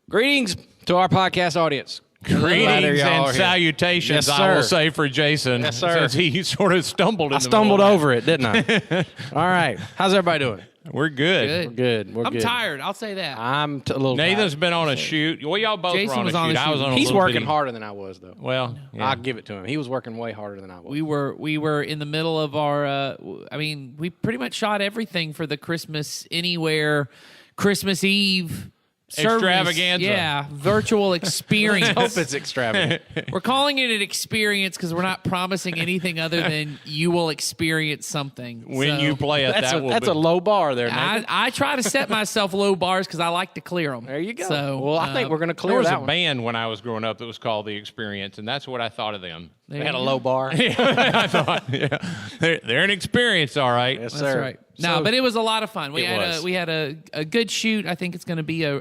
Greetings to our podcast audience. Greetings and salutations, yes, I will say, for Jason. Yes, sir. Since he sort of stumbled in I stumbled over it, didn't I? All right. How's everybody doing? We're good. We're good. We're I'm good. tired. I'll say that. I'm a little Nathan's tired. been on a shoot. Well, y'all both Jason were on was a on shoot. a I was shoot. on a He's little working bitty- harder than I was, though. Well, yeah. I'll give it to him. He was working way harder than I was. We were in the middle of our. We pretty much shot everything for the Christmas Anywhere, Christmas Eve. Service. Extravaganza. Yeah, virtual experience. Hope it's extravagant. We're calling it an experience because we're not promising anything other than you will experience something. when So, you play it, That's that a low bar there, Nathan. I try to set myself low bars because I like to clear them. There you go. So, well, I think we're going to There clear was that a one. band when I was growing up that was called The Experience, and that's what I thought of them. They had a low bar. I thought, yeah, they're an experience, all right. Yes, That's sir. right. No, but it was a lot of fun. We It had was. we had a good shoot. I think it's going to be a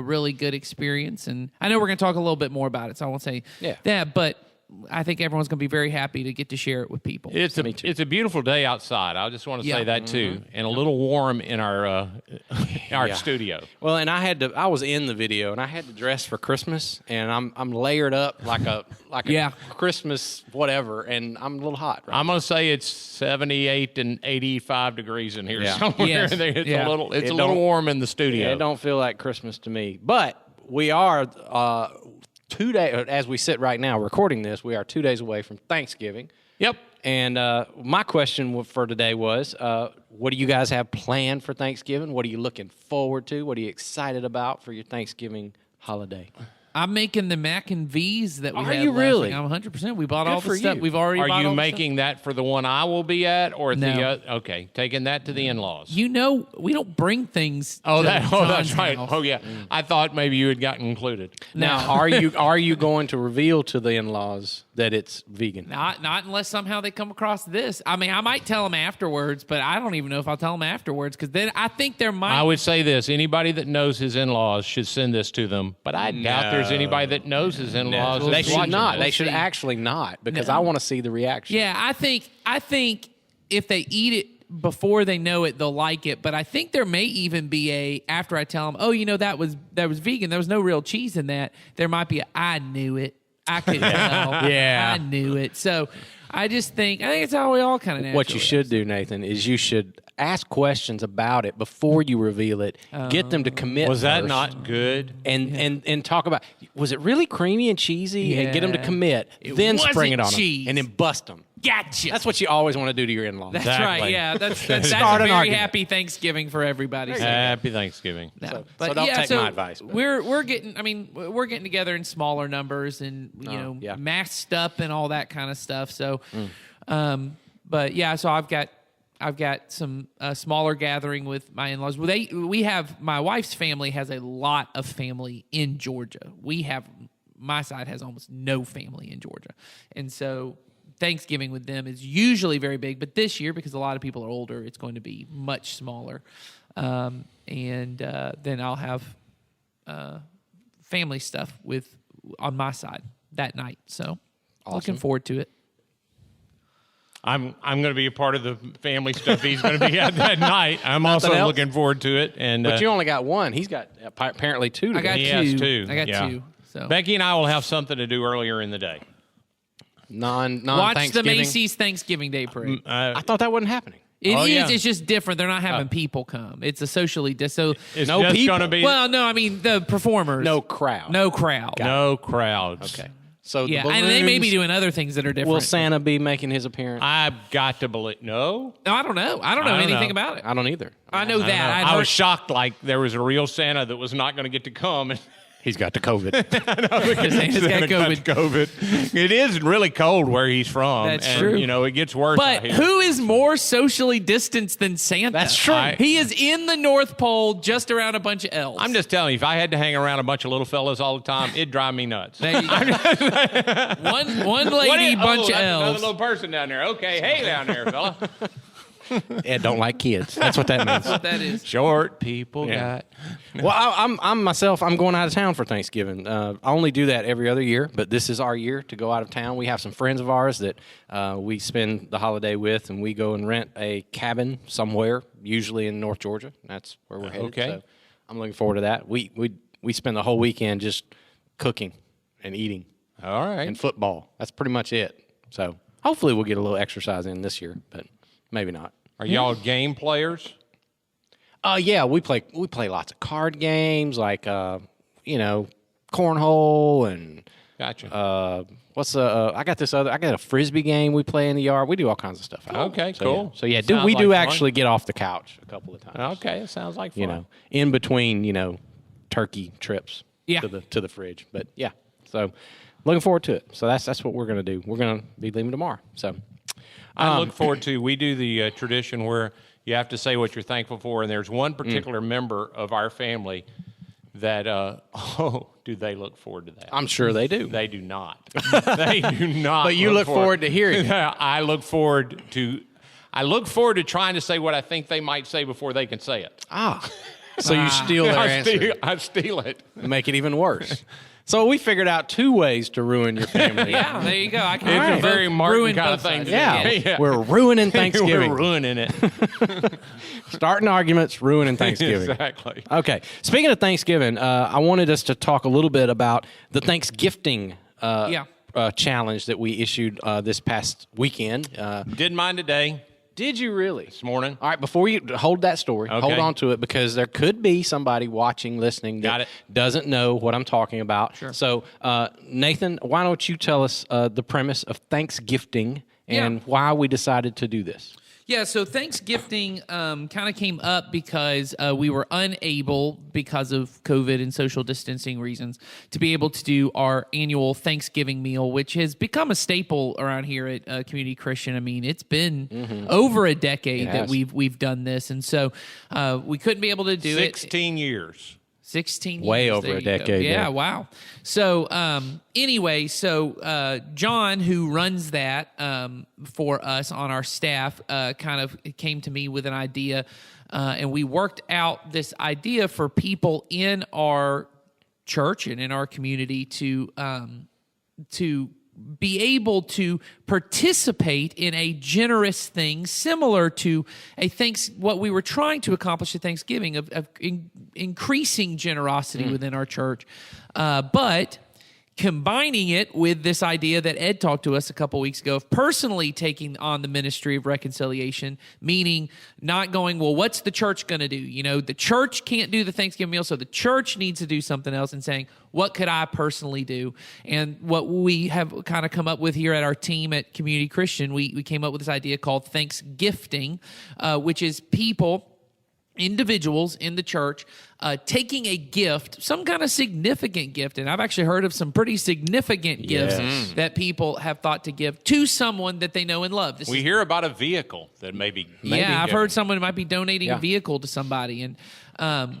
really good experience, and I know we're going to talk a little bit more about it, so I won't say that. But I think everyone's going to be very happy to get to share it with people. It's a beautiful day outside. I just want to say Yeah. that too, and a little warm in our studio. Well, and I was in the video, and I had to dress for Christmas, and I'm layered up like a Yeah. Christmas whatever, and I'm a little hot. Right? I'm gonna say it's 78 and 85 degrees in here Yeah. somewhere. Yes. It's Yeah. a little It little don't- warm in the studio. It don't feel like Christmas to me, but we are 2 days as we sit right now recording this. We are 2 days away from Thanksgiving. Yep. And my question for today was, what do you guys have planned for Thanksgiving? What are you looking forward to? What are you excited about for your Thanksgiving holiday? I'm making the mac and V's that we Are had you last really? week. I'm 100%. We bought Good all for the stuff. you. We've already. Are bought you all the making that for the one I will be at, or at No. the okay, taking that to the in-laws? stuff. You know, we don't bring things. Oh, to that's John's right. house. Oh, yeah. I thought maybe you had gotten included. Now, are you going to reveal to the in-laws that it's vegan? Not unless somehow they come across this. I mean, I might tell them afterwards, but I don't even know if I'll tell them afterwards because then I think there might. I would say this: anybody that knows his in-laws should send this to them. But I doubt there's anybody that knows his in-laws. They that's should watching not. this. They should see. actually not, because No. I want to see the reaction. Yeah, I think if they eat it before they know it, they'll like it. But I think there may even be after I tell them, oh, you know, that was vegan. There was no real cheese in that. There might be I knew it. I could tell. Yeah. I knew it. So I think it's how we all kind of. What you should do, Nathan, is you should ask questions about it before you reveal it. Get them to commit. Was that first, not good? and talk about, was it really creamy and cheesy? And get them to Yeah. commit. It Then wasn't spring it on cheese. them, and then bust them. Gotcha. That's what you always want to do to your in-laws. That's Exactly. right. Yeah, that's a Start an very argument. happy Thanksgiving for everybody. So. Happy Thanksgiving. No. So don't take my advice, but- We're getting. I mean, we're getting together in smaller numbers and yeah. masked up and all that kind of stuff. So, but yeah. So I've got some smaller gathering with my in-laws. We have my wife's family has a lot of family in Georgia. My side has almost no family in Georgia, and so Thanksgiving with them is usually very big, but this year, because a lot of people are older, it's going to be much smaller. And then I'll have family stuff on my side that night. So looking forward to it. I'm going to be a part of the family stuff he's going to be at that night. I'm Nothing also else? looking forward to it. And But you only got one. He's got apparently two. I got today. He has two. two. I got Yeah. two. So Becky and I will have something to do earlier in the day. non watch the Thanksgiving. Macy's Thanksgiving Day Parade. I thought that wasn't happening. It Oh, is. yeah. It's just different. They're not having people come. It's a socially so. It's No just people. going to be Well, no, I mean the performers. No crowd. no crowd. no crowds. Okay. So Yeah, the and they may be balloons- doing other things that are different. Will Santa be making his appearance? I've got to believe. No? No, I don't know. I don't know I don't anything know. about it. I don't either. I know that. I'd I heard- was shocked like there was a real Santa that was not going to get to come. And He's got the COVID. Santa's got COVID. COVID. It is really cold where he's from. That's and, true. You know, it gets worse out But here. who is more socially distanced than Santa? That's true. He is in the North Pole, just around a bunch of elves. I'm just telling you, if I had to hang around a bunch of little fellas all the time, it'd drive me nuts. There you go. one lady, bunch of that's another elves. little person down there. Okay, hey down there, fella. Ed don't like kids. That's what that means. That is. Short people Yeah. got. Well, I'm myself. I'm going out of town for Thanksgiving. I only do that every other year, but this is our year to go out of town. We have some friends of ours that we spend the holiday with, and we go and rent a cabin somewhere, usually in North Georgia. That's where we're headed. Okay. So I'm looking forward to that. We we spend the whole weekend just cooking and eating All right. and football. That's pretty much it. So hopefully we'll get a little exercise in this year, but maybe not. Are y'all game players? Yeah, we play lots of card games like cornhole and Gotcha. I got a frisbee game we play in the yard. We do all kinds of stuff. Okay, So, cool. Yeah. So yeah, Sounds we like do fun. actually get off the couch a couple of times. Okay, it sounds like fun. In between, turkey trips Yeah. to the fridge. But yeah, so looking forward to it. So that's what we're gonna do. We're gonna be leaving tomorrow. So I look forward to. We do the tradition where you have to say what you're thankful for, and there's one particular member of our family that do they look forward to that? I'm sure they do. They do not. They do not. But you look forward to hearing it. I look forward to trying to say what I think they might say before they can say it. So you steal their answer. I steal it. Make it even worse. So we figured out 2 ways to ruin your family. Yeah, there you go. I can It's a very Martin ruin kind both of thing. sides. Yeah, Yeah. we're ruining Thanksgiving. We're ruining it. Starting arguments, ruining Thanksgiving. Exactly. Okay. Speaking of Thanksgiving, I wanted us to talk a little bit about the Thanksgifting challenge that we issued this past weekend. Did mine today, Did you really? this morning. All right, before you hold that story, Okay. hold on to it because there could be somebody watching, listening Got that it. doesn't know what I'm talking about. Sure. So, Nathan, why don't you tell us the premise of Thanksgifting and Yeah. why we decided to do this? Yeah, so Thanksgiving kind of came up because we were unable, because of COVID and social distancing reasons, to be able to do our annual Thanksgiving meal, which has become a staple around here at Community Christian. I mean, it's been over a decade It that has. we've done this, and so we couldn't be able to do it. 16 years. 16 Way years. over There a you go. decade, Yeah, yeah. wow. So anyway, John, who runs that for us on our staff, kind of came to me with an idea, and we worked out this idea for people in our church and in our community to be able to participate in a generous thing similar to what we were trying to accomplish at Thanksgiving of increasing generosity within our church, but combining it with this idea that Ed talked to us a couple weeks ago of personally taking on the ministry of reconciliation, meaning not going, well, what's the church going to do? The church can't do the Thanksgiving meal, so the church needs to do something else, and saying, what could I personally do? And what we have kind of come up with here at our team at Community Christian, we came up with this idea called Thanksgifting, which is individuals in the church taking a gift, some kind of significant gift, and I've actually heard of some pretty significant gifts that people have thought to give to someone that they know and love. We hear about a vehicle that maybe. I've heard someone might be donating a vehicle to somebody, and the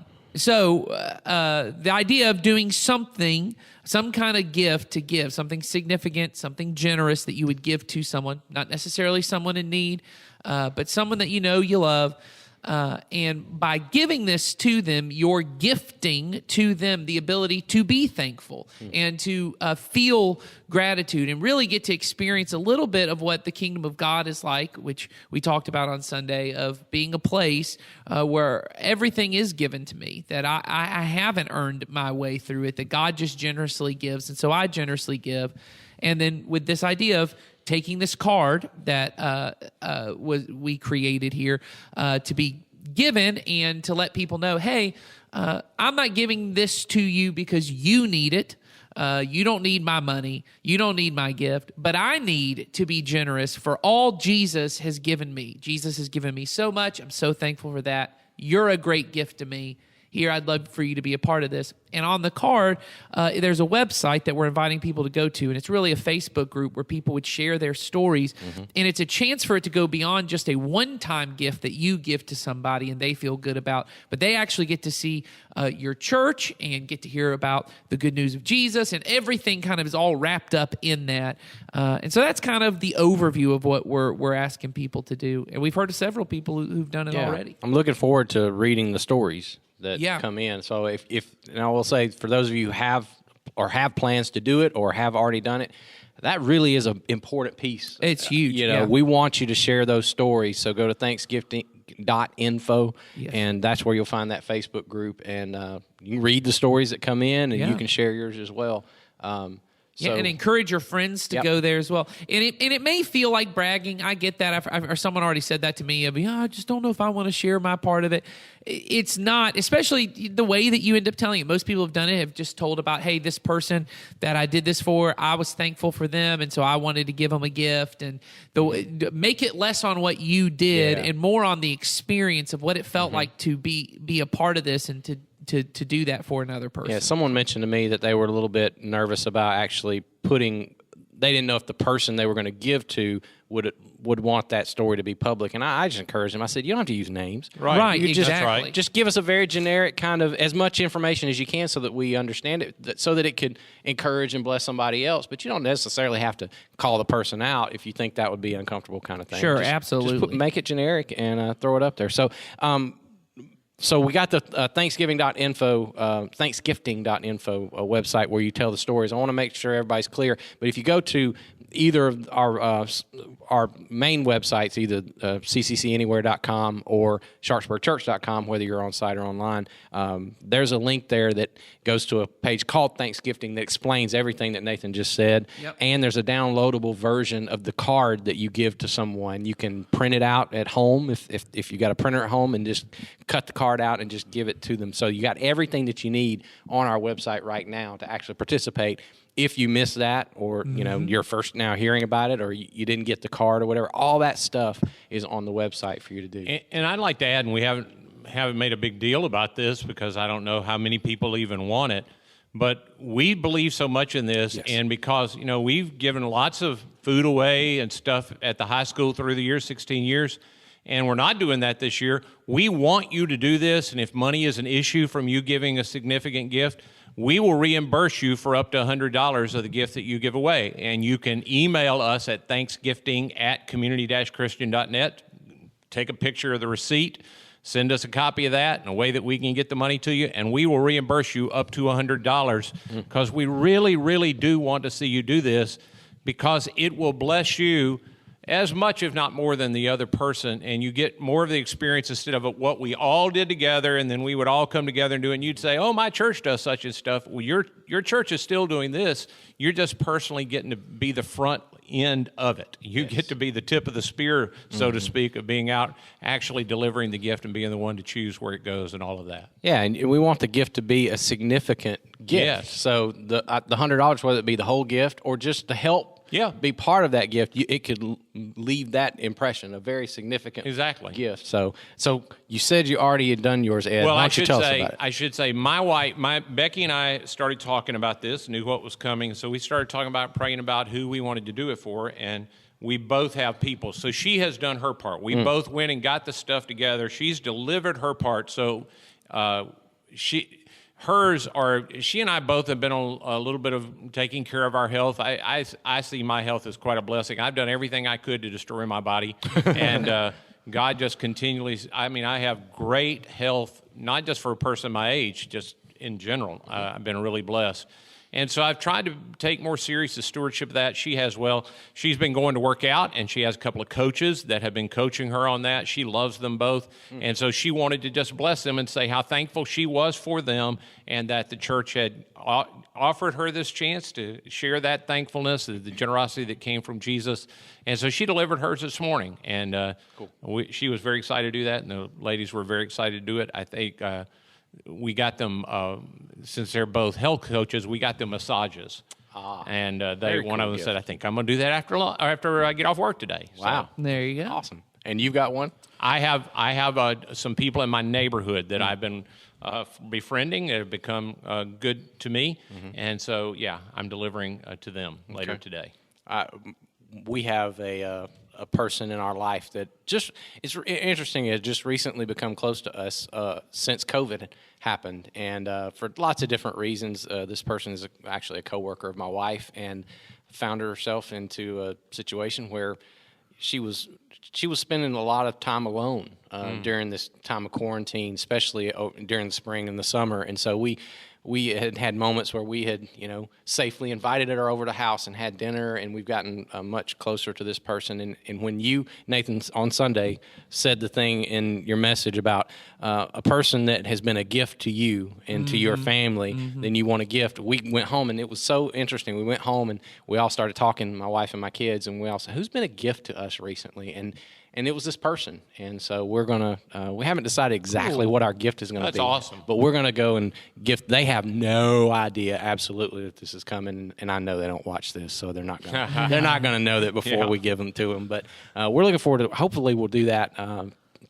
idea of doing something, some kind of gift to give, something significant, something generous that you would give to someone, not necessarily someone in need, but someone that you love. And by giving this to them, you're gifting to them the ability to be thankful and to feel gratitude and really get to experience a little bit of what the kingdom of God is like, which we talked about on Sunday, of being a place where everything is given to me, that I haven't earned my way through it, that God just generously gives. And so I generously give. And then with this idea of taking this card that we created here to be given and to let people know, hey, I'm not giving this to you because you need it. You don't need my money. You don't need my gift. But I need to be generous for all Jesus has given me. Jesus has given me so much. I'm so thankful for that. You're a great gift to me. Here, I'd love for you to be a part of this. And on the card, there's a website that we're inviting people to go to, and it's really a Facebook group where people would share their stories, and it's a chance for it to go beyond just a one-time gift that you give to somebody and they feel good about, but they actually get to see your church and get to hear about the good news of Jesus, and everything kind of is all wrapped up in that. And so that's kind of the overview of what we're asking people to do, and we've heard of several people who've done it already. I'm looking forward to reading the stories that come in. So if and I will say, for those of you who have plans to do it or have already done it, that really is an important piece. It's huge. We want you to share those stories. So go to thanksgiving.info, Yes. and that's where you'll find that Facebook group, and you can read the stories that come in, and Yeah. you can share yours as well. Yeah, and encourage your friends to Yep. go there as well. And it may feel like bragging. I get that. Or someone already said that to me. I just don't know if I want to share my part of it. It's not, especially the way that you end up telling it. Most people have done it, have just told about, hey, this person that I did this for, I was thankful for them, and so I wanted to give them a gift. And make it less on what you did and more on the experience of what it felt like to be a part of this and to do that for another person. Yeah, someone mentioned to me that they were a little bit nervous about actually they didn't know if the person they were going to give to would want that story to be public. And I just encouraged them. I said, you don't have to use names. Right, You just, exactly. just give us a very generic kind of, as much information as you can so that we understand it, so that it could encourage and bless somebody else. But you don't necessarily have to call the person out if you think that would be uncomfortable kind of thing. Sure, Just absolutely. make it generic and throw it up there. So we got the thanksgiving.info website where you tell the stories. I want to make sure everybody's clear. But if you go to either of our main websites, either cccanywhere.com or sharpsburgchurch.com, whether you're on site or online, there's a link there that goes to a page called Thanksgiving that explains everything that Nathan just said. Yep. And there's a downloadable version of the card that you give to someone. You can print it out at home if you got a printer at home and just cut the card out and just give it to them. So you got everything that you need on our website right now to actually participate. If you missed that, or you're first now hearing about it, or you didn't get the card or whatever, all that stuff is on the website for you to do. And I'd like to add, and we haven't made a big deal about this because I don't know how many people even want it, but we believe so much in this, Yes. and because we've given lots of food away and stuff at the high school through the years, 16 years. And we're not doing that this year. We want you to do this, and if money is an issue from you giving a significant gift, we will reimburse you for up to $100 of the gift that you give away. And you can email us at thanksgiving@community-christian.net. Take a picture of the receipt, send us a copy of that in a way that we can get the money to you, and we will reimburse you up to $100 because we really, really do want to see you do this because it will bless you as much, if not more, than the other person, and you get more of the experience instead of what we all did together, and then we would all come together and do it, and you'd say, oh, my church does such and stuff. Well, your church is still doing this. You're just personally getting to be the front end of it. You get to be the tip of the spear, so to speak, of being out actually delivering the gift and being the one to choose where it goes and all of that. Yeah, and we want the gift to be a significant gift. Yes. So the $100, whether it be the whole gift or just to help be part of that gift, it could leave that impression, a very significant gift. So you said you already had done yours, Ed. Well, Why don't you tell us about it? I should say my wife, Becky and I started talking about this, knew what was coming, so we started talking about praying about who we wanted to do it for, and we both have people. So she has done her part. We both went and got the stuff together. She's delivered her part. So she and I both have been on a little bit of taking care of our health. I see my health as quite a blessing. I've done everything I could to destroy my body, and God just continually, I have great health, not just for a person my age, just in general. I've been really blessed. And so I've tried to take more serious the stewardship of that. She has, she's been going to work out, and she has a couple of coaches that have been coaching her on that. She loves them both. And so she wanted to just bless them and say how thankful she was for them and that the church had offered her this chance to share that thankfulness, the generosity that came from Jesus. And so she delivered hers this morning. And she was very excited to do that, and the ladies were very excited to do it. I think we got them, since they're both health coaches, we got them massages. And one of them said, I think I'm going to do that after I get off work today. Wow. So, There you go. Awesome. And you've got one? I have some people in my neighborhood that I've been befriending that have become good to me. And so, I'm delivering to them later today. We have a person in our life that it's interesting. It just recently become close to us since COVID happened, and for lots of different reasons. This person is actually a coworker of my wife, and found herself into a situation where she was spending a lot of time alone during this time of quarantine, especially during the spring and the summer. And so we we had moments where we had, safely invited her over to the house and had dinner, and we've gotten much closer to this person. And when you, Nathan, on Sunday said the thing in your message about a person that has been a gift to you and to your family, then you want a gift. We went home, and it was so interesting. We went home, and we all started talking, my wife and my kids, and we all said, who's been a gift to us recently? And it was this person. And so we're going to, we haven't decided exactly what our gift is going to be. That's awesome. But we're going to go and gift. They have no idea absolutely that this is coming. And I know they don't watch this, so they're not going to know that before we give them to them. But we're looking forward to, hopefully we'll do that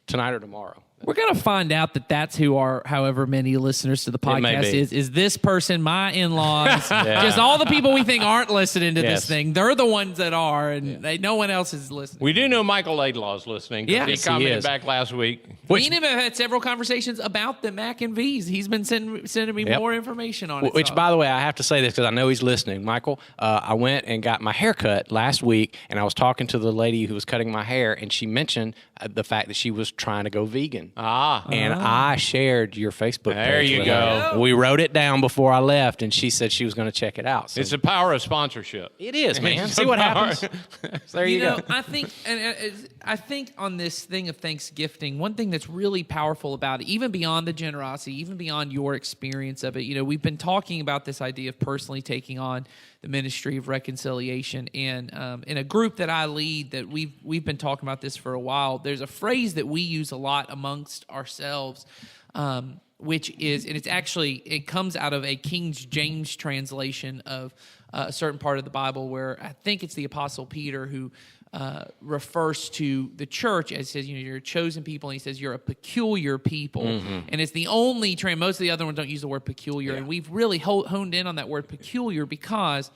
tonight or tomorrow. We're going to find out that that's who our however many listeners to the podcast is this person, my in-laws, just all the people we think aren't listening to this thing. They're the ones that are, and no one else is listening. We do know Michael Laidlaw is listening. Yeah. He commented back last week. Me and him have had several conversations about the Mac and V's. He's been sending me more information on it. Which, by the way, I have to say this because I know he's listening. Michael, I went and got my hair cut last week, and I was talking to the lady who was cutting my hair, and she mentioned the fact that she was trying to go vegan. And I shared your Facebook page. There you go. We wrote it down before I left, and she said she was going to check it out. So It's the power of sponsorship. it is, man. See what happens. So there you go. I think on this thing of Thanksgiving, one thing that's really powerful about it, even beyond the generosity, even beyond your experience of it, we've been talking about this idea of personally taking on the ministry of reconciliation, and in a group that I lead, that we've been talking about this for a while. There's a phrase that we use a lot amongst ourselves, which is, and it comes out of a King James translation of a certain part of the Bible, where I think it's the Apostle Peter who refers to the church as, says, you're a chosen people, and he says you're a peculiar people. And it's the only most of the other ones don't use the word peculiar, and we've really honed in on that word peculiar because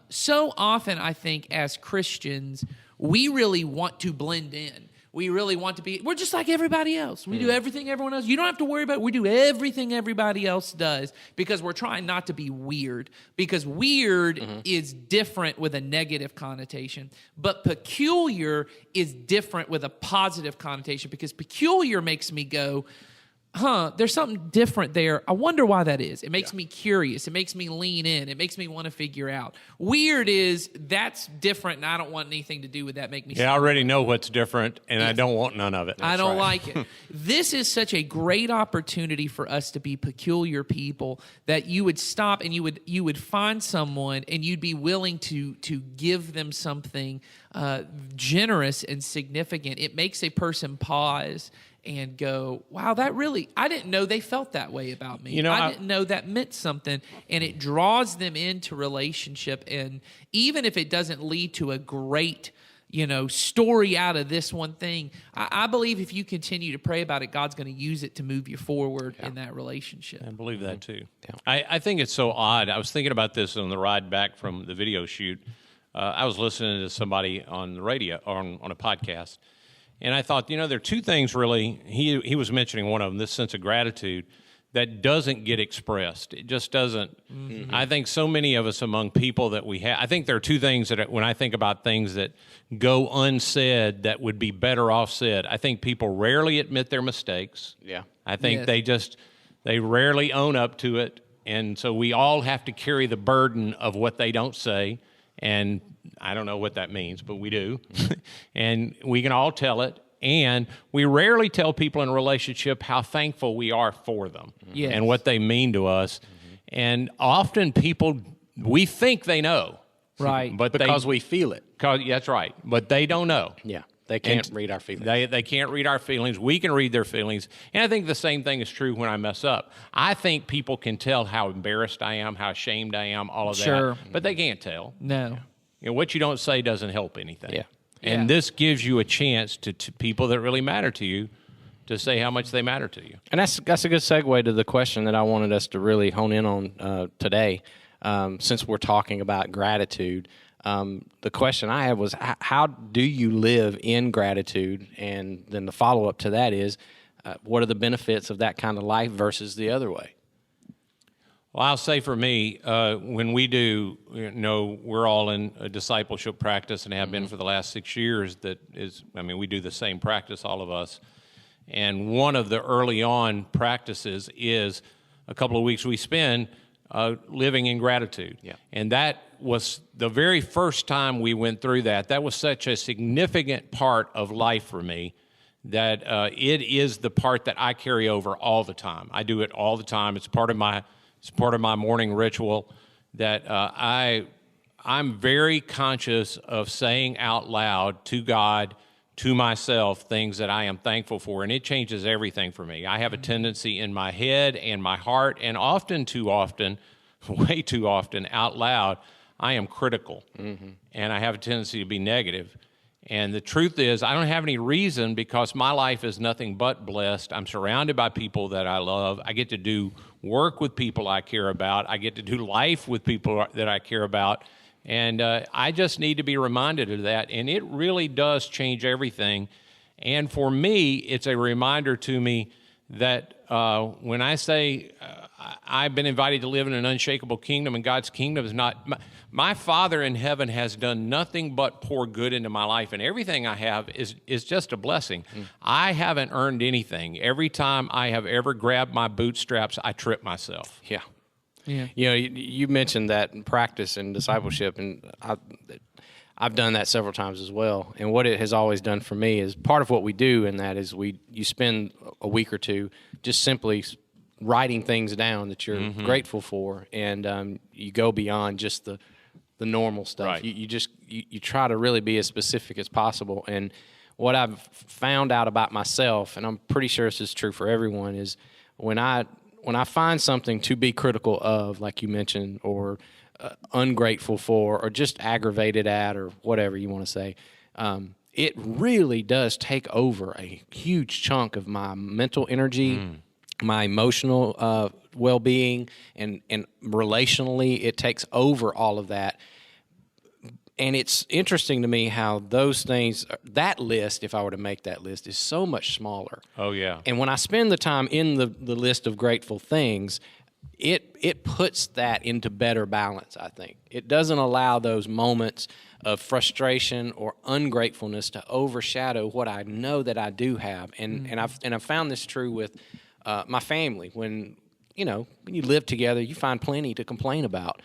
so often I think as Christians we really want to blend in. We really want to be, we're just like everybody else. We do everything everyone else. You don't have to worry about it. We do everything everybody else does because we're trying not to be weird. Because weird is different with a negative connotation. But peculiar is different with a positive connotation, because peculiar makes me go, there's something different there. I wonder why that is. It makes me curious. It makes me lean in. It makes me want to figure out. Weird is, that's different, and I don't want anything to do with that. Make me I already know what's different, and I don't want none of it. I don't like it. This is such a great opportunity for us to be peculiar people, that you would stop and you would find someone and you'd be willing to give them something generous and significant. It makes a person pause and go, wow, I didn't know they felt that way about me. I didn't know that meant something. And it draws them into relationship. And even if it doesn't lead to a great, story out of this one thing, I believe if you continue to pray about it, God's going to use it to move you forward in that relationship. I believe that too. Yeah. I think it's so odd. I was thinking about this on the ride back from the video shoot. I was listening to somebody on the radio, or on a podcast, and I thought, there are two things really. He was mentioning one of them, this sense of gratitude that doesn't get expressed. It just doesn't. I think so many of us among people that we have, I think there are two things that when I think about things that go unsaid that would be better off said, I think people rarely admit their mistakes. Yeah. I think they rarely own up to it. And so we all have to carry the burden of what they don't say. And I don't know what that means, but we do. And we can all tell it. And we rarely tell people in a relationship how thankful we are for them and what they mean to us. And often people, we think they know. Right. But because we feel it. That's right. But they don't know. Yeah. They can't read our feelings. They can't read our feelings. We can read their feelings. And I think the same thing is true when I mess up. I think people can tell how embarrassed I am, how ashamed I am, all of that. But they can't tell. No. What you don't say doesn't help anything. Yeah. And this gives you a chance to people that really matter to you to say how much they matter to you. And that's a good segue to the question that I wanted us to really hone in on today, since we're talking about gratitude. The question I have was, how do you live in gratitude? And then the follow-up to that is, what are the benefits of that kind of life versus the other way? Well, I'll say for me, when we do, we're all in a discipleship practice and have been for the last 6 years. We do the same practice, all of us. And one of the early on practices is a couple of weeks we spend living in gratitude. Yeah. And that was the very first time we went through that. That was such a significant part of life for me that it is the part that I carry over all the time. I do it all the time. It's part of my morning ritual that I'm very conscious of saying out loud to God, to myself, things that I am thankful for, and it changes everything for me. I have a tendency in my head and my heart, and often too often, way too often, out loud, I am critical, and I have a tendency to be negative. And the truth is, I don't have any reason because my life is nothing but blessed. I'm surrounded by people that I love. I get to do work with people I care about. I get to do life with people that I care about. And I just need to be reminded of that. And it really does change everything. And for me, it's a reminder to me that when I say I've been invited to live in an unshakable kingdom, and God's kingdom is not... My Father in heaven has done nothing but pour good into my life, and everything I have is just a blessing. I haven't earned anything. Every time I have ever grabbed my bootstraps, I trip myself. Yeah. Yeah. You know, you mentioned that in practice and discipleship, and I've done that several times as well. And what it has always done for me is part of what we do in that is you spend a week or two just simply writing things down that you're grateful for, and you go beyond just the normal stuff. Right. You try to really be as specific as possible. And what I've found out about myself, and I'm pretty sure this is true for everyone, is when I find something to be critical of, like you mentioned, or ungrateful for, or just aggravated at, or whatever you want to say, it really does take over a huge chunk of my mental energy, my emotional well-being, and relationally, it takes over all of that. And it's interesting to me how those things, that list, if I were to make that list, is so much smaller. Oh, yeah. And when I spend the time in the list of grateful things, it puts that into better balance, I think. It doesn't allow those moments of frustration or ungratefulness to overshadow what I know that I do have. And I've found this true with my family. When you live together, you find plenty to complain about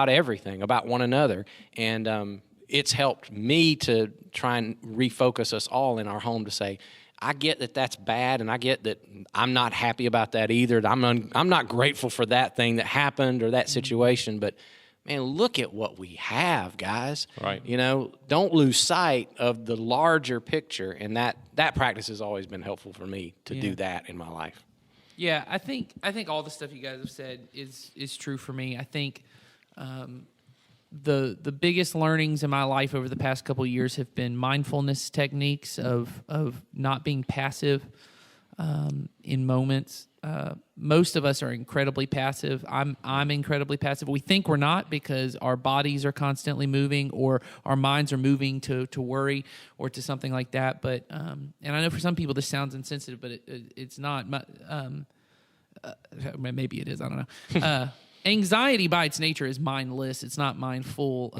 everything, about one another. And it's helped me to try and refocus us all in our home to say, I get that that's bad, and I get that I'm not happy about that either. I'm not grateful for that thing that happened or that situation, but man, look at what we have, guys. Right. Don't lose sight of the larger picture, and that practice has always been helpful for me to do that in my life. Yeah, I think all the stuff you guys have said is true for me. I think the biggest learnings in my life over the past couple of years have been mindfulness techniques of not being passive in moments. Most of us are incredibly passive. I'm incredibly passive. We think we're not because our bodies are constantly moving, or our minds are moving to worry or to something like that. But and I know for some people this sounds insensitive, but it's not. Maybe it is. I don't know. Anxiety by its nature is mindless. It's not mindful.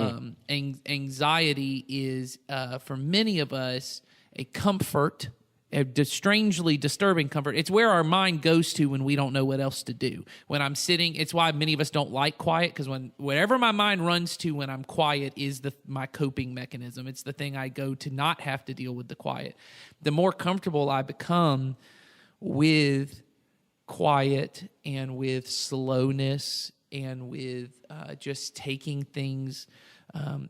Anxiety is, for many of us, a comfort, a strangely disturbing comfort. It's where our mind goes to when we don't know what else to do. When I'm sitting, it's why many of us don't like quiet, because whatever my mind runs to when I'm quiet is my coping mechanism. It's the thing I go to not have to deal with the quiet. The more comfortable I become with quiet and with slowness and with just taking things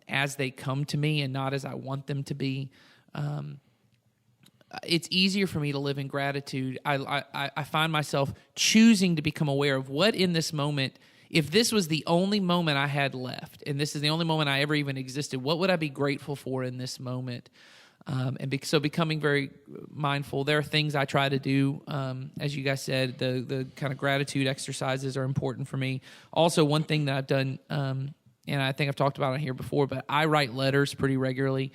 as they come to me and not as I want them to be, it's easier for me to live in gratitude. I find myself choosing to become aware of what in this moment, if this was the only moment I had left, and this is the only moment I ever even existed, what would I be grateful for in this moment? So becoming very mindful. There are things I try to do. As you guys said, the kind of gratitude exercises are important for me. Also, one thing that I've done, and I think I've talked about it here before, but I write letters pretty regularly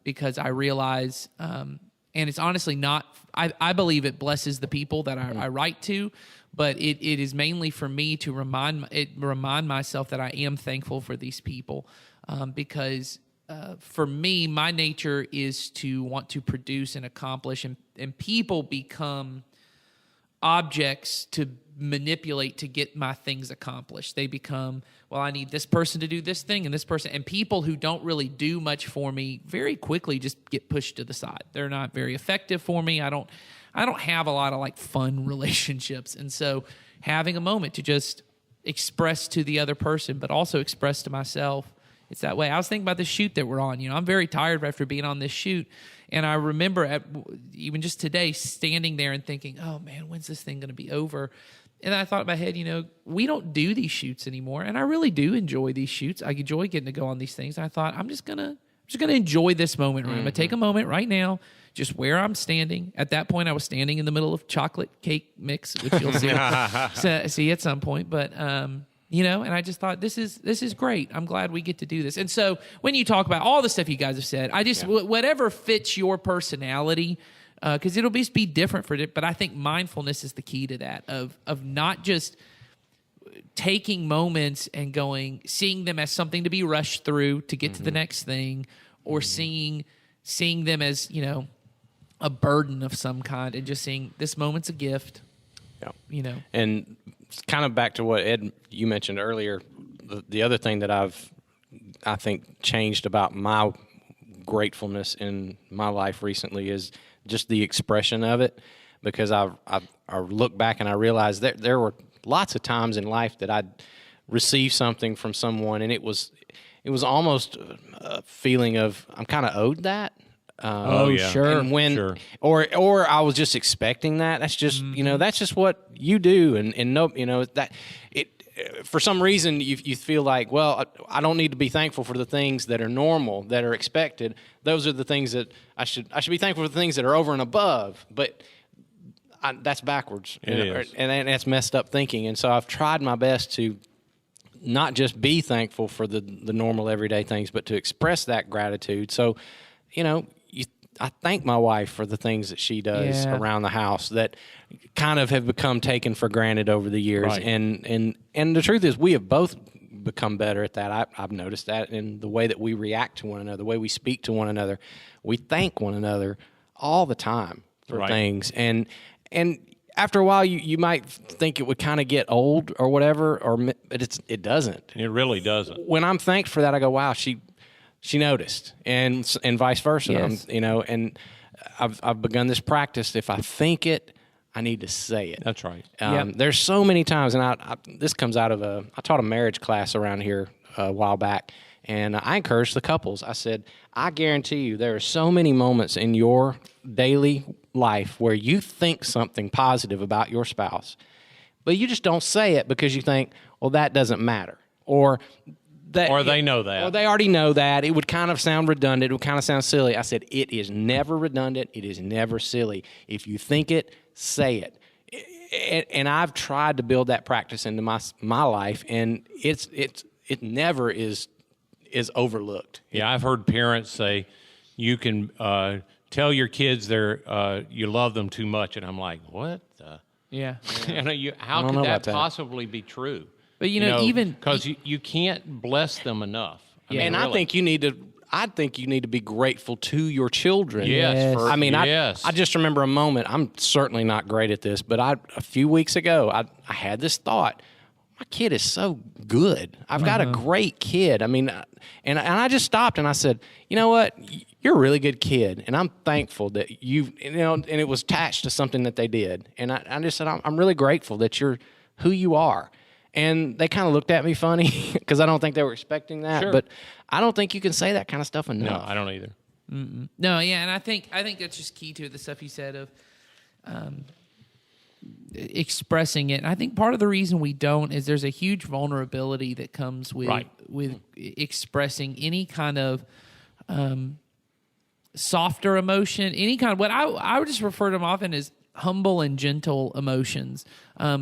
because I realize, and it's honestly not, I believe it blesses the people that I write to, but it is mainly for me to remind myself that I am thankful for these people because for me, my nature is to want to produce and accomplish, and people become objects to manipulate to get my things accomplished. They become, well, I need this person to do this thing and this person. And people who don't really do much for me very quickly just get pushed to the side. They're not very effective for me. I don't have a lot of like fun relationships. And so having a moment to just express to the other person, but also express to myself, it's that way. I was thinking about the shoot that we're on. You know, I'm very tired after being on this shoot. And I remember even just today standing there and thinking, oh man, when's this thing going to be over? And I thought in my head, you know, we don't do these shoots anymore. And I really do enjoy these shoots. I enjoy getting to go on these things. And I thought, I'm just gonna enjoy this moment. Right? I'm gonna take a moment right now, just where I'm standing. At that point, I was standing in the middle of chocolate cake mix, which you'll see at some point. But you know, and I just thought this is great. I'm glad we get to do this. And so when you talk about all the stuff you guys have said, I just whatever fits your personality. Because it'll just be different for it, but I think mindfulness is the key to that, of not just taking moments and seeing them as something to be rushed through to get to the next thing, or seeing them as, you know, a burden of some kind, and just seeing this moment's a gift. Yeah. You know, and kind of back to what Ed you mentioned earlier, the other thing that I think changed about my gratefulness in my life recently is just the expression of it, because I look back and I realized that there were lots of times in life that I'd receive something from someone and it was almost a feeling of I'm kind of owed that. Sure. And when, or I was just expecting that. That's just you know, that's just what you do, and no, you know, that it. For some reason, you feel like, well, I don't need to be thankful for the things that are normal, that are expected. Those are the things that I should be thankful for the things that are over and above. But that's backwards, is. And that's messed up thinking. And so I've tried my best to not just be thankful for the normal everyday things, but to express that gratitude. So, you know, I thank my wife for the things that she does around the house that kind of have become taken for granted over the years. Right. And the truth is, we have both become better at that. I've noticed that in the way that we react to one another, the way we speak to one another. We thank one another all the time for things. And after a while, you might think it would kind of get old or whatever, but it doesn't. It really doesn't. When I'm thanked for that, I go, wow, she noticed, and vice versa. Yes. You know, and I've begun this practice. If I think it, I need to say it. That's right. There's so many times, and this comes out of I taught a marriage class around here a while back, and I encouraged the couples. I said, I guarantee you there are so many moments in your daily life where you think something positive about your spouse, but you just don't say it because you think, well, that doesn't matter, or they know that. Or they already know that. It would kind of sound redundant. It would kind of sound silly. I said, it is never redundant. It is never silly. If you think it, say it. And I've tried to build that practice into my life, and it never is overlooked. Yeah, I've heard parents say, you can tell your kids you love them too much, and I'm like, what? yeah. You know, how could that possibly be true? But you know, even because you can't bless them enough. And really. I think you need to be grateful to your children. Yes. I just remember a moment. I'm certainly not great at this, but a few weeks ago, I had this thought. My kid is so good. I've got a great kid. I mean, and I just stopped and I said, you know what? You're a really good kid, and I'm thankful that you know. And it was attached to something that they did, and I just said, I'm really grateful that you're who you are. And they kind of looked at me funny because I don't think they were expecting that. Sure. But I don't think you can say that kind of stuff enough. No, I don't either. Mm-mm. No, yeah, and I think that's just key to the stuff you said of expressing it. And I think part of the reason we don't is there's a huge vulnerability that comes with expressing any kind of softer emotion, any kind of what I would just refer to them often as humble and gentle emotions,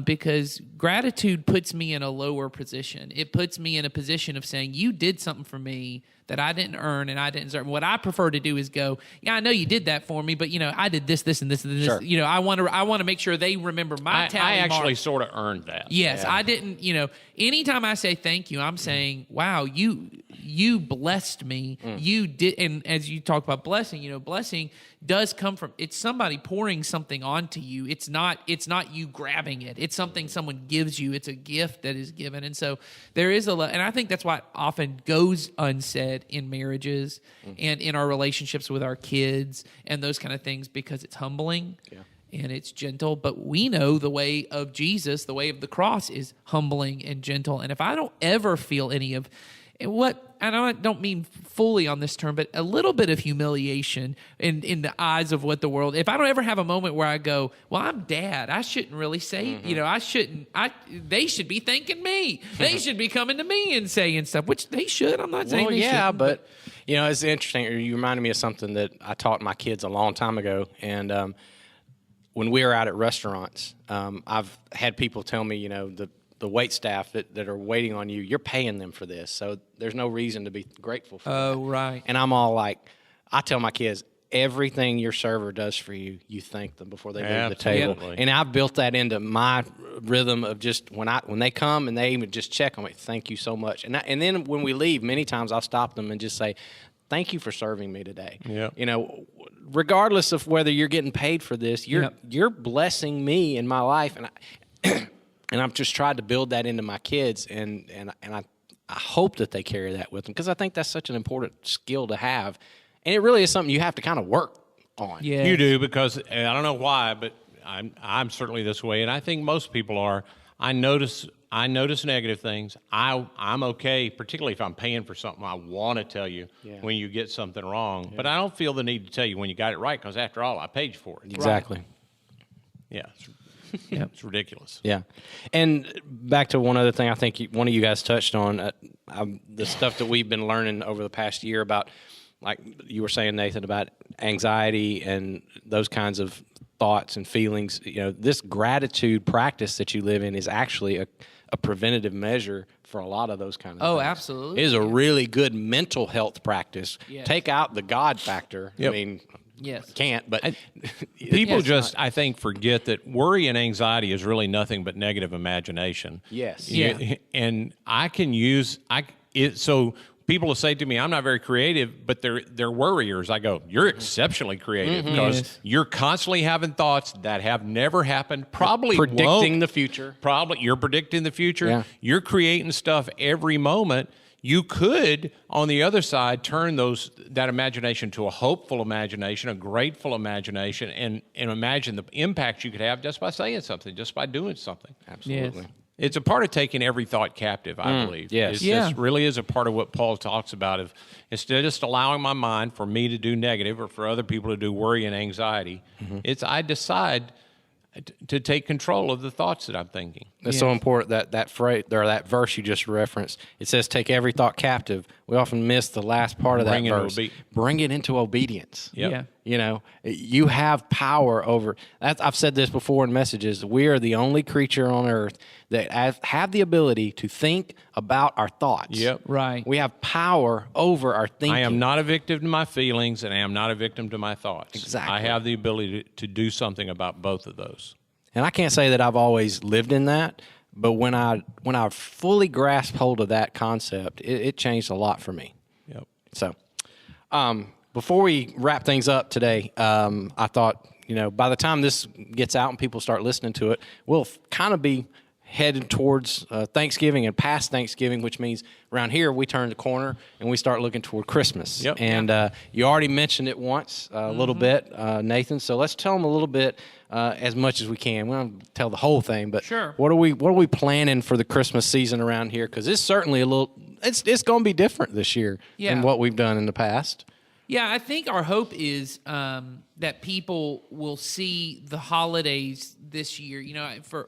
because gratitude puts me in a lower position. It puts me in a position of saying, you did something for me that I didn't earn and I didn't deserve. What I prefer to do is go, yeah, I know you did that for me, but I did this, and this, and this. Sure. I want to make sure they remember my tally I actually mark. sort of earned that. Yes, I didn't. Anytime I say thank you, I'm saying, wow, you blessed me. You did, and as you talk about blessing, blessing does come from, it's somebody pouring something onto you. It's not you grabbing it. It's something someone gives you. It's a gift that is given. And so there is and I think that's what often goes unsaid in marriages and in our relationships with our kids and those kind of things, because it's humbling. Yeah. And it's gentle, but we know the way of Jesus, the way of the cross, is humbling and gentle. And if I don't ever feel any of and I don't mean fully on this term, but a little bit of humiliation in the eyes of what the world, if I don't ever have a moment where I go, well, I'm dad, I shouldn't really say, they should be thanking me. They should be coming to me and saying stuff, which they should. I'm not saying they shouldn't. But it's interesting. You reminded me of something that I taught my kids a long time ago. And when we were out at restaurants, I've had people tell me, the wait staff that are waiting on you, you're paying them for this, so there's no reason to be grateful for that. Oh, right. And I'm all like, I tell my kids, everything your server does for you, you thank them before they leave the table. Absolutely. And I've built that into my rhythm of just when they come and they even just check on me, thank you so much. And then when we leave, many times I'll stop them and just say, thank you for serving me today. Yeah. Regardless of whether you're getting paid for this, you're blessing me in my life, and I've just tried to build that into my kids, and I hope that they carry that with them, because I think that's such an important skill to have, and it really is something you have to kind of work on. Yeah, you do, because and I don't know why, but I'm certainly this way, and I think most people are. I notice negative things. I'm okay, particularly if I'm paying for something. I want to tell you when you get something wrong, but I don't feel the need to tell you when you got it right, because after all, I paid you for it. Exactly. Right. Yeah. It's ridiculous. Yeah. And back to one other thing I think one of you guys touched on, the stuff that we've been learning over the past year about, like you were saying, Nathan, about anxiety and those kinds of thoughts and feelings. This gratitude practice that you live in is actually a preventative measure for a lot of those kind of things. Oh, absolutely. It is a really good mental health practice. Yes. Take out the God factor. Yep. I mean, yes, can't, but people I think, forget that worry and anxiety is really nothing but negative imagination. Yes. Yeah. And I can use so people will say to me, I'm not very creative, but they're worriers. I go, you're exceptionally creative, because you're constantly having thoughts that have never happened, probably predicting the future. Probably you're predicting the future. Yeah. You're creating stuff every moment. You could, on the other side, turn that imagination to a hopeful imagination, a grateful imagination, and imagine the impact you could have just by saying something, just by doing something. Absolutely. Yes. It's a part of taking every thought captive, I believe. Yes. It really is a part of what Paul talks about. Instead of just allowing my mind for me to do negative or for other people to do worry and anxiety, I decide to take control of the thoughts that I'm thinking. It's so important that phrase or that verse you just referenced. It says, "Take every thought captive." We often miss the last part of that verse. Bring it into obedience. Yep. Yeah. You have power over. I've said this before in messages. We are the only creature on earth that have the ability to think about our thoughts. Yep. Right. We have power over our thinking. I am not a victim to my feelings, and I am not a victim to my thoughts. Exactly. I have the ability to do something about both of those. And I can't say that I've always lived in that, but when I fully grasped hold of that concept, it changed a lot for me. Yep. So, before we wrap things up today, I thought, by the time this gets out and people start listening to it, we'll kind of be headed towards Thanksgiving and past Thanksgiving, which means around here we turn the corner and we start looking toward Christmas. Yep. And you already mentioned it once a little bit, Nathan. So let's tell them a little bit, as much as we can. We don't tell the whole thing, but sure. What are we planning for the Christmas season around here? Because it's certainly it's going to be different this year than what we've done in the past. Yeah, I think our hope is that people will see the holidays this year.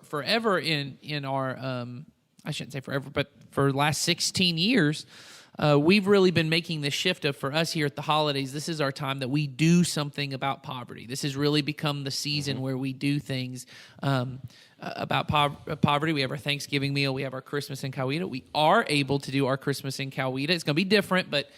Forever in our I shouldn't say forever, but for the last 16 years, we've really been making the shift of, for us here at the holidays, this is our time that we do something about poverty. This has really become the season where we do things about poverty. We have our Thanksgiving meal. We have our Christmas in Coweta. We are able to do our Christmas in Coweta. It's going to be different, but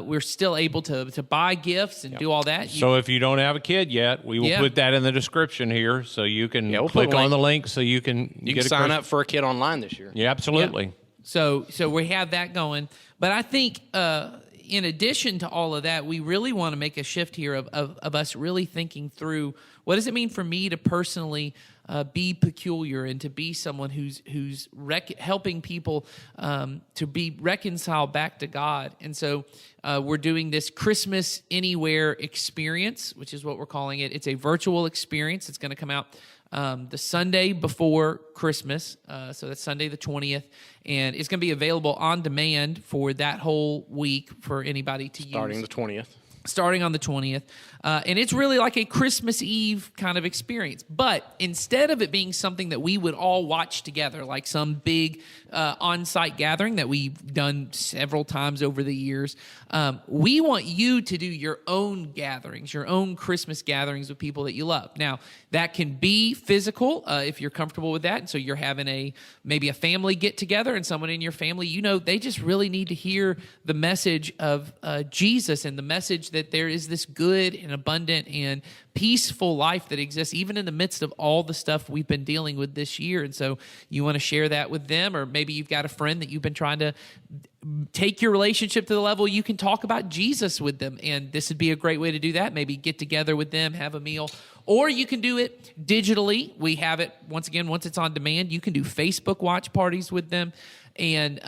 we're still able to buy gifts and do all that. So if you don't have a kid yet, we will put that in the description here, so you can click on the link so you can sign up for a kid online this year. Yeah, absolutely. Yeah. So we have that going. But I think in addition to all of that, we really want to make a shift here of us really thinking through, what does it mean for me to personally be peculiar and to be someone who's helping people to be reconciled back to God. And so we're doing this Christmas Anywhere experience, which is what we're calling it. It's a virtual experience. It's going to come out the Sunday before Christmas, so that's Sunday the 20th, and it's going to be available on demand for that whole week for anybody to use. Starting on the 20th. And it's really like a Christmas Eve kind of experience. But instead of it being something that we would all watch together, like some big on-site gathering that we've done several times over the years, we want you to do your own gatherings, your own Christmas gatherings with people that you love. Now, that can be physical if you're comfortable with that. And so you're having maybe a family get-together, and someone in your family, they just really need to hear the message of Jesus and the message that there is this good and abundant and peaceful life that exists even in the midst of all the stuff we've been dealing with this year. And so you want to share that with them, or maybe you've got a friend that you've been trying to take your relationship to the level you can talk about Jesus with them. And this would be a great way to do that. Maybe get together with them, have a meal, or you can do it digitally. We have it, once it's on demand, you can do Facebook watch parties with them. And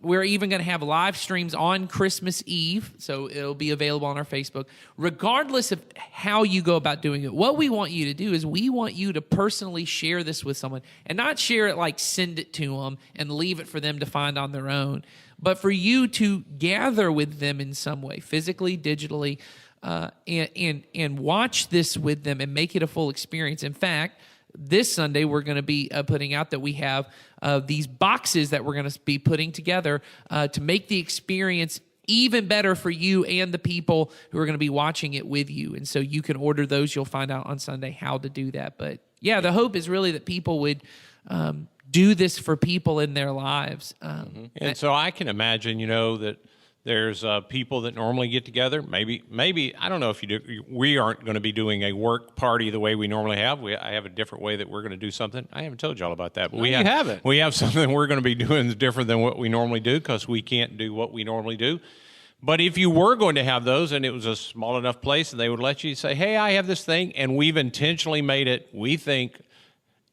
we're even going to have live streams on Christmas Eve, so it'll be available on our Facebook. Regardless of how you go about doing it, what we want you to do is we want you to personally share this with someone, and not share it like send it to them and leave it for them to find on their own, but for you to gather with them in some way, physically, digitally, and watch this with them and make it a full experience. In fact, this Sunday, we're going to be putting out that we have these boxes that we're going to be putting together to make the experience even better for you and the people who are going to be watching it with you. And so you can order those. You'll find out on Sunday how to do that. But yeah, the hope is really that people would do this for people in their lives. And so I can imagine, that there's people that normally get together. Maybe I don't know if you do. We aren't going to be doing a work party the way we normally have. I have a different way that we're going to do something. I haven't told y'all about that, but we have something we're going to be doing that's different than what we normally do, because we can't do what we normally do. But if you were going to have those, and it was a small enough place, and they would let you say, "Hey, I have this thing," and we've intentionally made it, we think,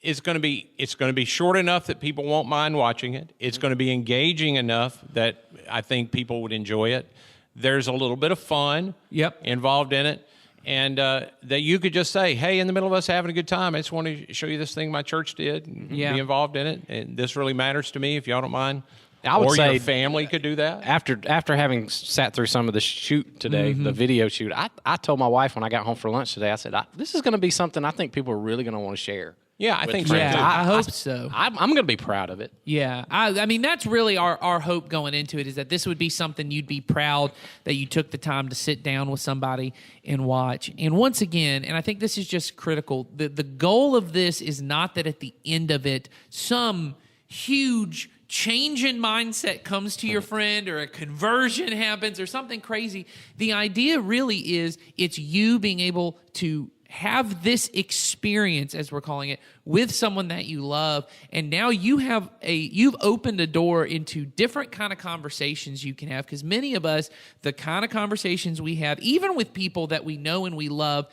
it's going to be short enough that people won't mind watching it. It's going to be engaging enough that I think people would enjoy it. There's a little bit of fun involved in it, and that you could just say, "Hey, in the middle of us having a good time, I just want to show you this thing my church did, and be involved in it. And this really matters to me. If y'all don't mind." I would say your family could do that. After having sat through some of the shoot today, the video shoot, I told my wife when I got home for lunch today, I said, this is going to be something I think people are really going to want to share. Yeah, I think so. Yeah, I hope so. I'm going to be proud of it. Yeah, I mean, that's really our hope going into it, is that this would be something you'd be proud that you took the time to sit down with somebody and watch. And once again, and I think this is just critical, the goal of this is not that at the end of it, some huge change in mindset comes to your friend, or a conversion happens, or something crazy. The idea really is it's you being able to have this experience, as we're calling it, with someone that you love, and now you've opened a door into different kind of conversations you can have, because many of us, the kind of conversations we have, even with people that we know and we love,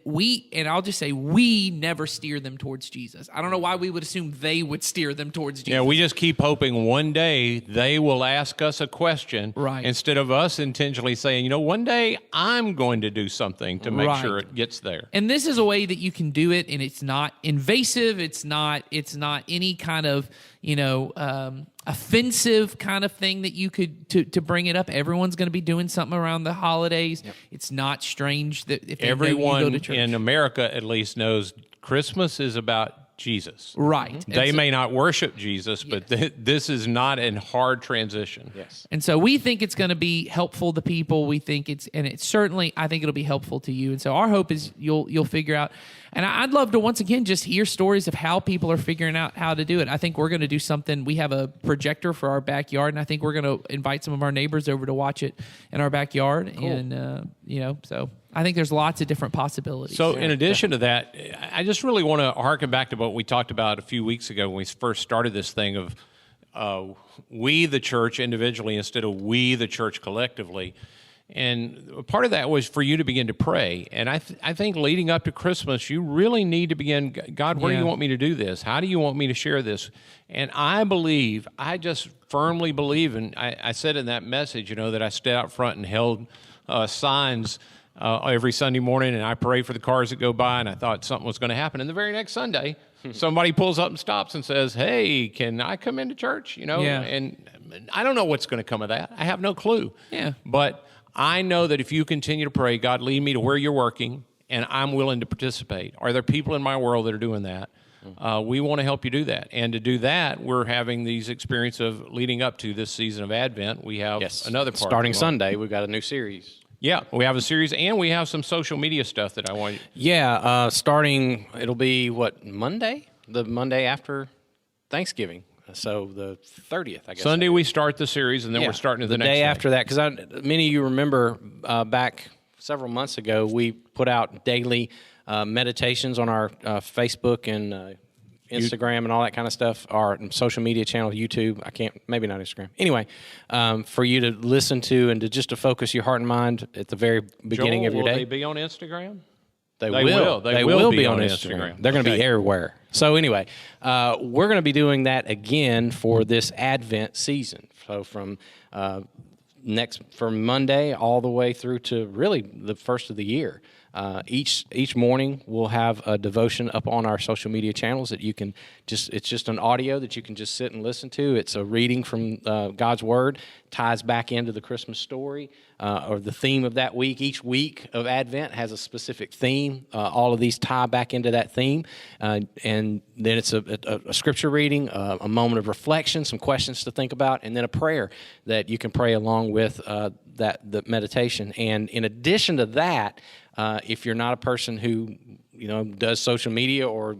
we never steer them towards Jesus. I don't know why we would assume they would steer them towards Jesus. Yeah, we just keep hoping one day they will ask us a question, instead of us intentionally saying, one day I'm going to do something to make sure it gets there. And this is a way that you can do it, and it's not invasive. It's not any kind of offensive kind of thing that you could to bring it up. Everyone's going to be doing something around the holidays. Yep. It's not strange that if everyone you go to church. In America at least knows Christmas is about Jesus. Right. They may not worship Jesus, but this is not a hard transition. Yes. And so we think it's going to be helpful to people. We think it's certainly, I think it'll be helpful to you. And so our hope is you'll figure out. And I'd love to once again just hear stories of how people are figuring out how to do it. I think we're going to do something. We have a projector for our backyard, and I think we're going to invite some of our neighbors over to watch it in our backyard. Cool. And so I think there's lots of different possibilities. So in addition to that, I just really want to harken back to what we talked about a few weeks ago when we first started this thing of we, the church, individually instead of we, the church, collectively. And part of that was for you to begin to pray. And I think leading up to Christmas, you really need to begin, God, where do you want me to do this? How do you want me to share this? And I just firmly believe, and I said in that message, that I stood out front and held signs every Sunday morning, and I pray for the cars that go by, and I thought something was going to happen. And the very next Sunday, somebody pulls up and stops and says, hey, can I come into church? And I don't know what's going to come of that. I have no clue. Yeah. But I know that if you continue to pray, God, lead me to where you're working, and I'm willing to participate. Are there people in my world that are doing that? We want to help you do that. And to do that, we're having these experiences of leading up to this season of Advent. We have another part. Starting Sunday, we've got a new series. Yeah, we have a series, and we have some social media stuff that I want. Yeah, it'll be, Monday? The Monday after Thanksgiving. So the 30th, I guess. Sunday we start the series, and then we're starting the next day after that. Because many of you remember back several months ago, we put out daily meditations on our Facebook and Instagram and all that kind of stuff. Our social media channel, YouTube. Maybe not Instagram. Anyway, for you to listen to and to focus your heart and mind at the very beginning of your day. Will they be on Instagram? They will. They will be on Instagram. They're going to be everywhere. So anyway, we're going to be doing that again for this Advent season. So from Monday all the way through to really the first of the year. Each morning we'll have a devotion up on our social media channels that you can it's just an audio that you can just sit and listen to. It's a reading from God's Word, ties back into the Christmas story or the theme of that week. Each week of Advent has a specific theme. All of these tie back into that theme. And then it's a scripture reading, a moment of reflection, some questions to think about, and then a prayer that you can pray along with the meditation. And in addition to that, if you're not a person who does social media or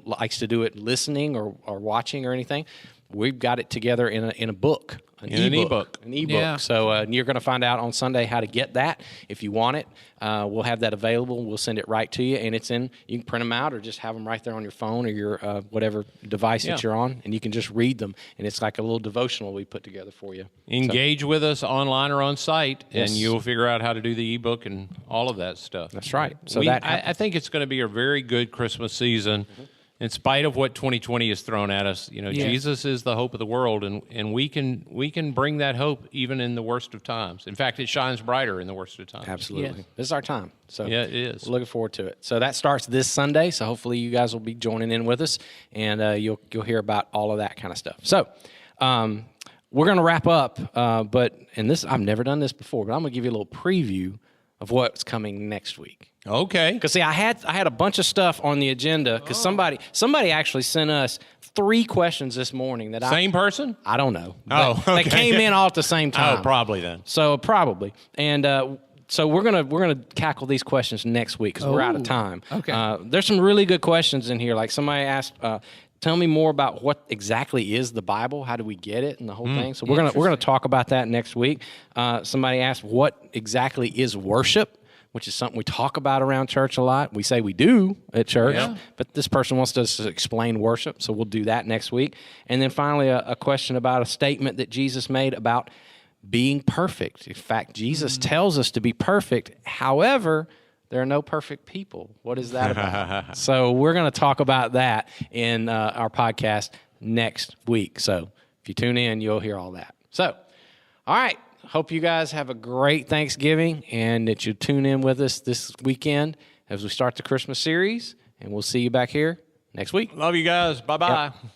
likes to do it listening or watching or anything, we've got it together in a book, an ebook. Yeah. So you're going to find out on Sunday how to get that if you want it. We'll have that available. We'll send it right to you, and you can print them out or just have them right there on your phone or your whatever device that you're on, and you can just read them. And it's like a little devotional we put together for you. Engage with us online or on site, and you'll figure out how to do the ebook and all of that stuff. That's right. So I think it's going to be a very good Christmas season. Mm-hmm. In spite of what 2020 has thrown at us, Jesus is the hope of the world, and we can bring that hope even in the worst of times. In fact, it shines brighter in the worst of times. Absolutely. Yes. This is our time. So yeah, it is. We're looking forward to it. So that starts this Sunday, so hopefully you guys will be joining in with us, and you'll hear about all of that kind of stuff. So we're going to wrap up, I've never done this before, but I'm going to give you a little preview of what's coming next week. Okay. Because see, I had a bunch of stuff on the agenda because somebody actually sent us 3 questions this morning that Same person? I don't know. Okay. They came in all at the same time. Oh, probably then. So probably, and so we're gonna cackle these questions next week because we're out of time. Okay. There's some really good questions in here. Like somebody asked. Tell me more about what exactly is the Bible. How do we get it, and the whole thing. So we're gonna talk about that next week. Somebody asked what exactly is worship, which is something we talk about around church a lot. We say we do at church, but this person wants us to explain worship, so we'll do that next week. And then finally, a question about a statement that Jesus made about being perfect. In fact, Jesus tells us to be perfect. However, there are no perfect people. What is that about? So we're going to talk about that in our podcast next week. So if you tune in, you'll hear all that. So, all right. Hope you guys have a great Thanksgiving and that you tune in with us this weekend as we start the Christmas series. And we'll see you back here next week. Love you guys. Bye-bye. Yep.